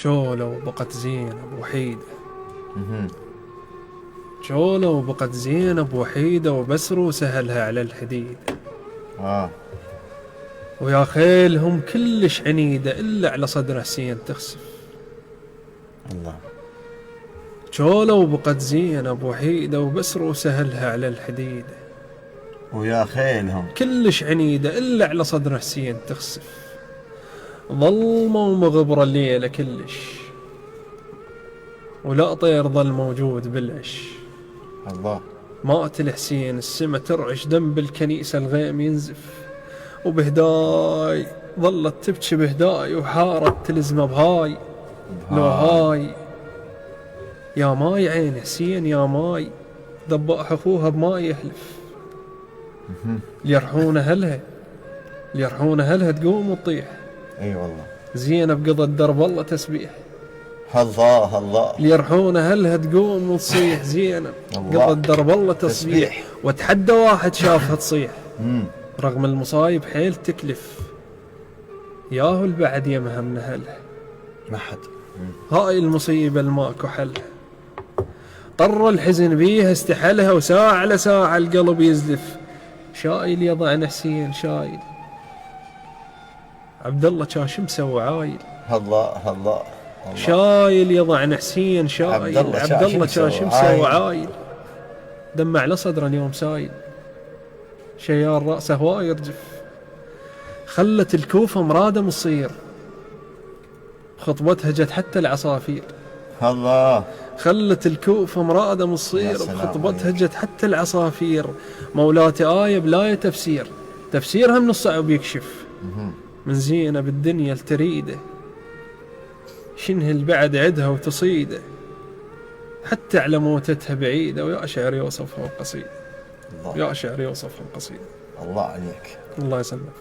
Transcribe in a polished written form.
جولة وبقت زينب وحيدة. جولة وبقت زينب وحيدة وبسروا سهلها على الحديد. ويا خيلهم كلش عنيدة إلا على صدر حسين تخسف. الله. جولة وبقت زينب وحيدة وبسروا سهلها على الحديد. ويا خيلهم كلش عنيدة إلا على صدر حسين تخسف. ظلمة ومغبرة الليلة كلش، ولا طير ظل موجود بالعش. الله. مات الحسين السما ترعش، دم بالكنيسة الغيم ينزف. وبهداي ظلت تبكي بهداي، وحارت تلزمه بهاي. لو هاي يا ماي عين حسين يا ماي، ذباح اخوها بما يحلف. ليرحون اهلها، ليرحون اهلها تقوم وتطيح. اي والله. زينب قضت درب الله تسبيح. الله الله. ليرحون اهلها تقوم وتصيح. زينب قضت درب الله تسبيح. وتحدى واحد شافها تصيح. رغم المصايب حيل تكلف، ياهو البعد يمها من اهلها. ما حد. هاي المصيبة الماكو حلها. طر الحزن بيها استحلها، وساعة على ساعة القلب يزلف. شايل يضعن حسين شايل، عبد الله كاش مسوي عايل. الله الله. شايل يضعن حسين شايل، عبد الله كاش مسوي عايل. دمع على صدره اليوم سايل، شيال رأسه هوا يرجف. خلت الكوفة مرادة مصير، خطبتها جت حتى العصافير. الله. خلت الكوفة مرادة مصير، بخطبتها جت حتى العصافير. مولاتي آية بلاية تفسير، تفسيرها من الصعب يكشف. من زينب الدنيا التريده، شنه البعد عدها وتصيده. حتى على موتتها بعيدة، ويا شعر يوصفها القصيدة. يا شعر يوصفها القصيدة. الله عليك. الله يسلمك.